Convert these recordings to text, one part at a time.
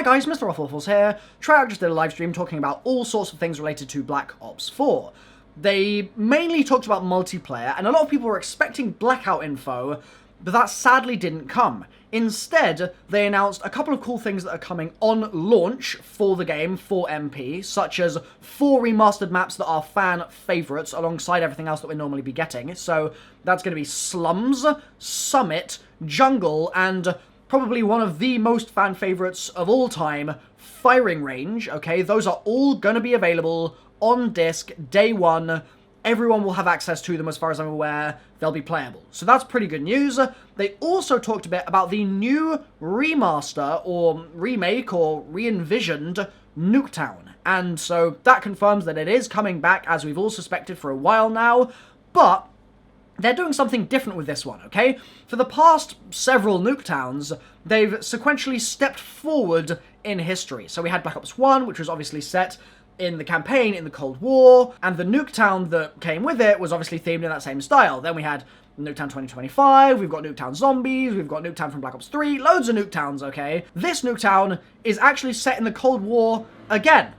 Hi guys, MrRoflWaffles here. Treyarch just did a live stream talking about all sorts of things related to Black Ops 4. They mainly talked about multiplayer, and a lot of people were expecting Blackout info, but that sadly didn't come. Instead, they announced a couple of cool things that are coming on launch for the game, for MP, such as 4 remastered maps that are fan favourites alongside everything else that we'd normally be getting. So that's going to be Slums, Summit, Jungle, and probably one of the most fan favourites of all time, Firing Range. Okay, those are all going to be available on disc day one. Everyone will have access to them as far as I'm aware. They'll be playable. So that's pretty good news. They also talked a bit about the new remaster or remake or re-envisioned Nuketown. And so that confirms that it is coming back, as we've all suspected for a while now. But they're doing something different with this one, okay? For the past several Nuketowns, they've sequentially stepped forward in history. So we had Black Ops 1, which was obviously set in the campaign in the Cold War, and the Nuketown that came with it was obviously themed in that same style. Then we had Nuketown 2025, we've got Nuketown Zombies, we've got Nuketown from Black Ops 3, loads of Nuketowns, okay? This Nuketown is actually set in the Cold War again.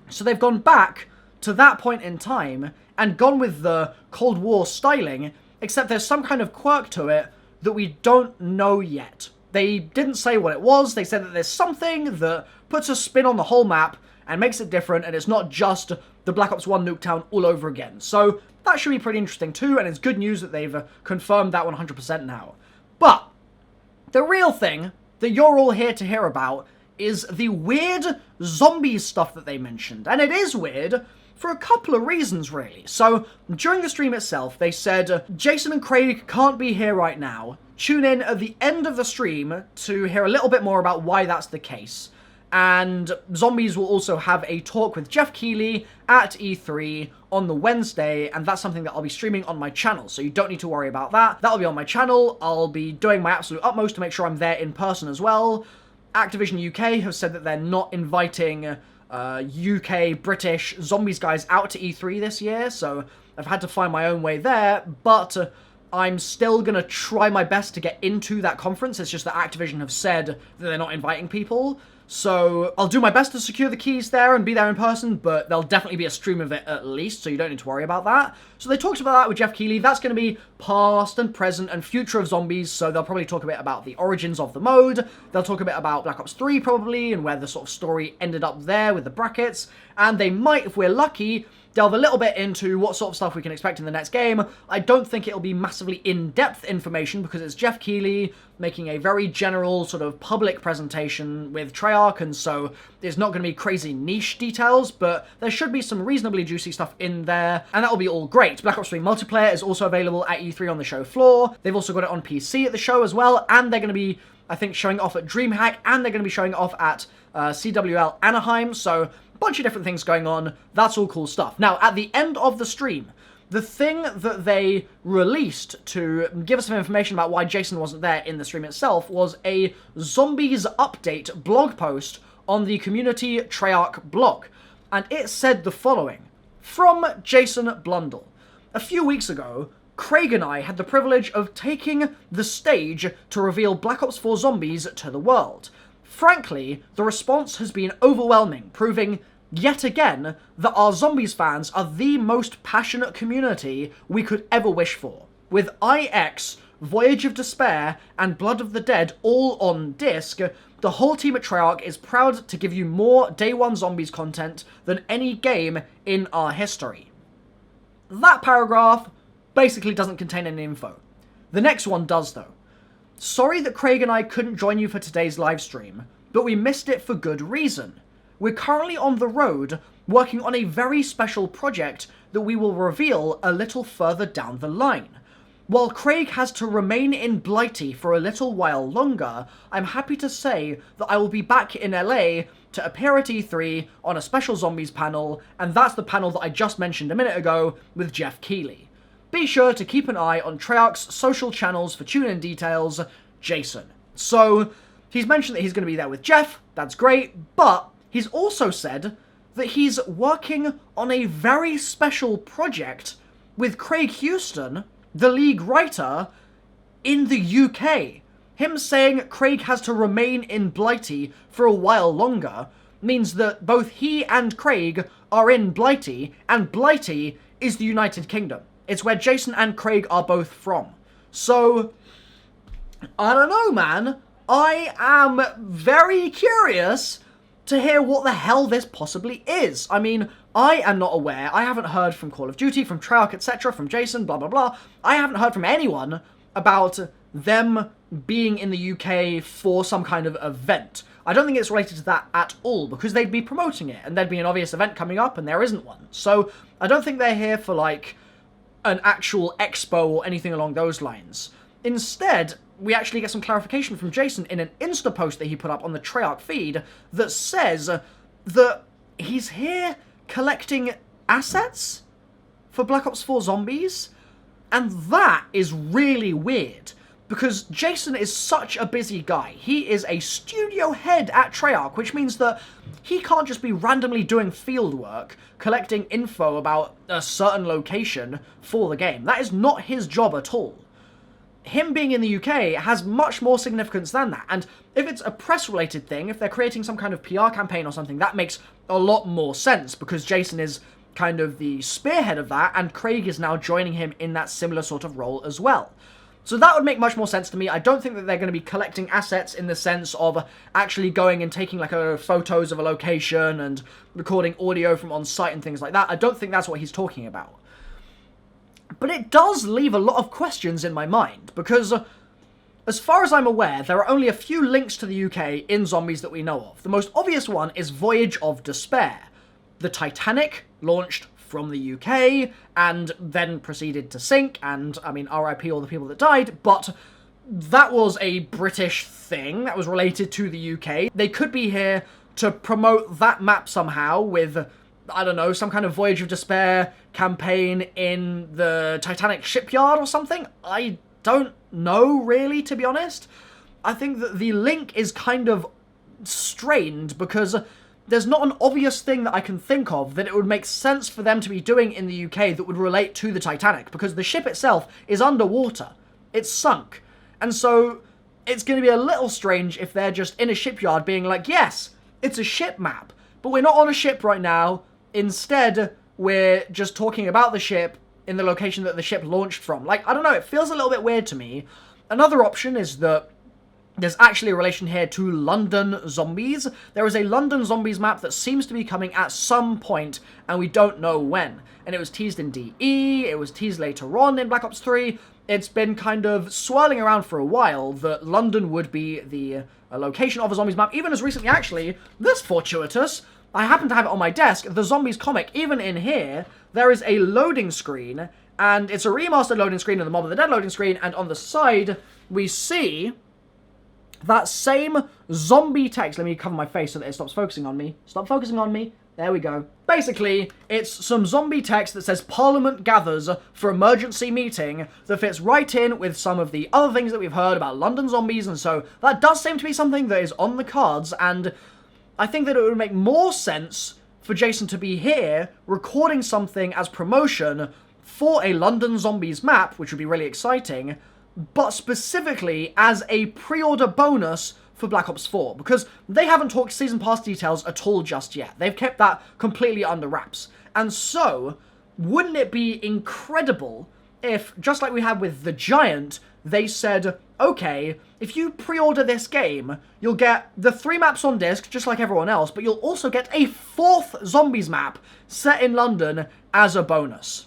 So they've gone back to that point in time and gone with the Cold War styling, except there's some kind of quirk to it that we don't know yet. They didn't say what it was. They said that there's something that puts a spin on the whole map and makes it different, and it's not just the Black Ops 1 Nuketown all over again. So that should be pretty interesting too, and it's good news that they've confirmed that 100% now. But the real thing that you're all here to hear about is the weird zombie stuff that they mentioned. And it is weird for a couple of reasons, really. So during the stream itself, they said, Jason and Craig can't be here right now. Tune in at the end of the stream to hear a little bit more about why that's the case. And Zombies will also have a talk with Jeff Keighley at E3 on the Wednesday, and that's something that I'll be streaming on my channel, so you don't need to worry about that. That'll be on my channel. I'll be doing my absolute utmost to make sure I'm there in person as well. Activision UK have said that they're not inviting UK, British Zombies guys out to E3 this year, so I've had to find my own way there, but I'm still going to try my best to get into that conference. It's just that Activision have said that they're not inviting people. So I'll do my best to secure the keys there and be there in person, but there'll definitely be a stream of it at least, so you don't need to worry about that. So they talked about that with Jeff Keighley. That's going to be past and present and future of Zombies, so they'll probably talk a bit about the origins of the mode. They'll talk a bit about Black Ops 3 probably, and where the sort of story ended up there with the brackets. And they might, if we're lucky, delve a little bit into what sort of stuff we can expect in the next game. I don't think it'll be massively in-depth information because it's Jeff Keighley making a very general sort of public presentation with Treyarch, and so there's not going to be crazy niche details, but there should be some reasonably juicy stuff in there, and that'll be all great. Black Ops 3 multiplayer is also available at E3 on the show floor. They've also got it on PC at the show as well, and they're going to be, I think, showing off at DreamHack, and they're going to be showing off at CWL Anaheim, so bunch of different things going on. That's all cool stuff. Now, at the end of the stream, the thing that they released to give us some information about why Jason wasn't there in the stream itself was a Zombies update blog post on the community Treyarch blog. And it said the following: from Jason Blundell. A few weeks ago, Craig and I had the privilege of taking the stage to reveal Black Ops 4 Zombies to the world. Frankly, the response has been overwhelming, proving yet again that our Zombies fans are the most passionate community we could ever wish for. With IX, Voyage of Despair, and Blood of the Dead all on disc, the whole team at Treyarch is proud to give you more Day 1 Zombies content than any game in our history. That paragraph basically doesn't contain any info. The next one does, though. Sorry that Craig and I couldn't join you for today's live stream, but we missed it for good reason. We're currently on the road working on a very special project that we will reveal a little further down the line. While Craig has to remain in Blighty for a little while longer, I'm happy to say that I will be back in LA to appear at E3 on a special Zombies panel, and that's the panel that I just mentioned a minute ago with Jeff Keighley. Be sure to keep an eye on Treyarch's social channels for tune-in details, Jason. So, he's mentioned that he's going to be there with Jeff, that's great, but he's also said that he's working on a very special project with Craig Houston, the League writer, in the UK. him saying Craig has to remain in Blighty for a while longer means that both he and Craig are in Blighty, and Blighty is the United Kingdom. It's where Jason and Craig are both from. So, I don't know, man. I am very curious to hear what the hell this possibly is. I mean, I am not aware. I haven't heard from Call of Duty, from Treyarch, etc., from Jason, blah, blah, blah. I haven't heard from anyone about them being in the UK for some kind of event. I don't think it's related to that at all, because they'd be promoting it, and there'd be an obvious event coming up, and there isn't one. So, I don't think they're here for, like, an actual expo or anything along those lines. Instead, we actually get some clarification from Jason in an Insta post that he put up on the Treyarch feed that says that he's here collecting assets for Black Ops 4 Zombies, and that is really weird, because Jason is such a busy guy. He is a studio head at Treyarch, which means that he can't just be randomly doing field work, collecting info about a certain location for the game. That is not his job at all. Him being in the UK has much more significance than that, and if it's a press-related thing, if they're creating some kind of PR campaign or something, that makes a lot more sense, because Jason is kind of the spearhead of that, and Craig is now joining him in that similar sort of role as well. So that would make much more sense to me. I don't think that they're going to be collecting assets in the sense of actually going and taking like photos of a location and recording audio from on site and things like that. I don't think that's what he's talking about. But it does leave a lot of questions in my mind, because as far as I'm aware, there are only a few links to the UK in Zombies that we know of. The most obvious one is Voyage of Despair. The Titanic launched from the UK, and then proceeded to sink, and, I mean, RIP all the people that died, but that was a British thing that was related to the UK. They could be here to promote that map somehow with, I don't know, some kind of Voyage of Despair campaign in the Titanic shipyard or something? I don't know, really, to be honest. I think that the link is kind of strained, because there's not an obvious thing that I can think of that it would make sense for them to be doing in the UK that would relate to the Titanic, because the ship itself is underwater. It's sunk. And so it's going to be a little strange if they're just in a shipyard being like, yes, it's a ship map, but we're not on a ship right now. Instead, we're just talking about the ship in the location that the ship launched from. Like, I don't know, it feels a little bit weird to me. Another option is that there's actually a relation here to London Zombies. There is a London Zombies map that seems to be coming at some point, and we don't know when. And it was teased in DE, it was teased later on in Black Ops 3. It's been kind of swirling around for a while that London would be the location of a Zombies map. Even as recently, actually, this fortuitous, I happen to have it on my desk, the Zombies comic. Even in here, there is a loading screen, and it's a remastered loading screen and the Mob of the Dead loading screen, and on the side, we see that same zombie text. Let me cover my face so that it stops focusing on me. Stop focusing on me. There we go. Basically, it's some zombie text that says Parliament gathers for emergency meeting that fits right in with some of the other things that we've heard about London Zombies, and so that does seem to be something that is on the cards, and I think that it would make more sense for Jason to be here recording something as promotion for a London Zombies map, which would be really exciting, but specifically as a pre-order bonus for Black Ops 4, because they haven't talked Season Pass details at all just yet. They've kept that completely under wraps. And so, wouldn't it be incredible if, just like we had with The Giant, they said, okay, if you pre-order this game, you'll get the 3 maps on disc, just like everyone else, but you'll also get a 4th Zombies map set in London as a bonus.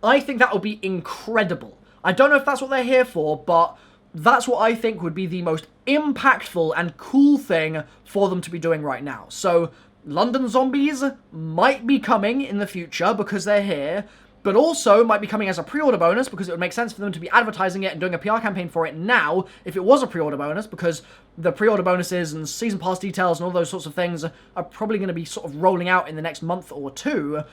I think that would be incredible. I don't know if that's what they're here for, but that's what I think would be the most impactful and cool thing for them to be doing right now. So, London Zombies might be coming in the future because they're here, but also might be coming as a pre-order bonus because it would make sense for them to be advertising it and doing a PR campaign for it now if it was a pre-order bonus, because the pre-order bonuses and Season Pass details and all those sorts of things are probably going to be sort of rolling out in the next month or two.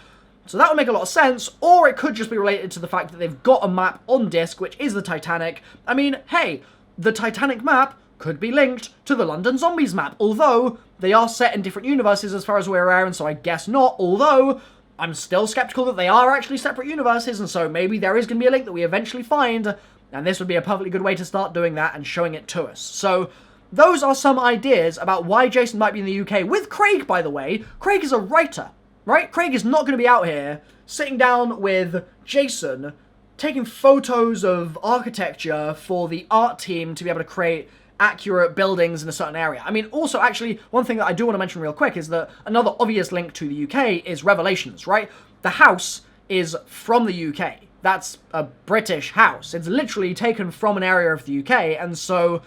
So that would make a lot of sense, or it could just be related to the fact that they've got a map on disc, which is the Titanic. I mean, hey, the Titanic map could be linked to the London Zombies map, although they are set in different universes as far as we're aware, and so I guess not, although I'm still skeptical that they are actually separate universes, and so maybe there is going to be a link that we eventually find. And this would be a perfectly good way to start doing that and showing it to us. So those are some ideas about why Jason might be in the UK. With Craig, by the way. Craig is a writer, right? Craig is not going to be out here sitting down with Jason, taking photos of architecture for the art team to be able to create accurate buildings in a certain area. I mean, also, actually, one thing that I do want to mention real quick is that another obvious link to the UK is Revelations, right? The house is from the UK. That's a British house. It's literally taken from an area of the UK, and so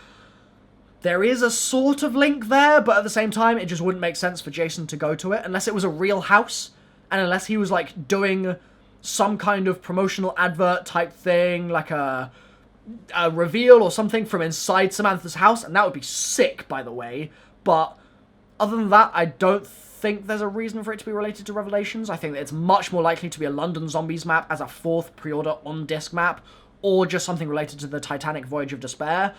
there is a sort of link there, but at the same time, it just wouldn't make sense for Jason to go to it unless it was a real house, and unless he was, like, doing some kind of promotional advert type thing, like a reveal or something from inside Samantha's house, and that would be sick, by the way. But other than that, I don't think there's a reason for it to be related to Revelations. I think that it's much more likely to be a London Zombies map as a 4th pre-order on-disc map, or just something related to the Titanic Voyage of Despair.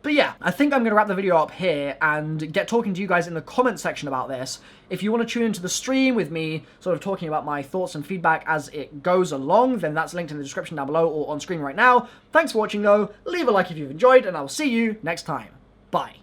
But yeah, I think I'm going to wrap the video up here and get talking to you guys in the comment section about this. If you want to tune into the stream with me, sort of talking about my thoughts and feedback as it goes along, then that's linked in the description down below or on screen right now. Thanks for watching though, leave a like if you've enjoyed, and I'll see you next time. Bye.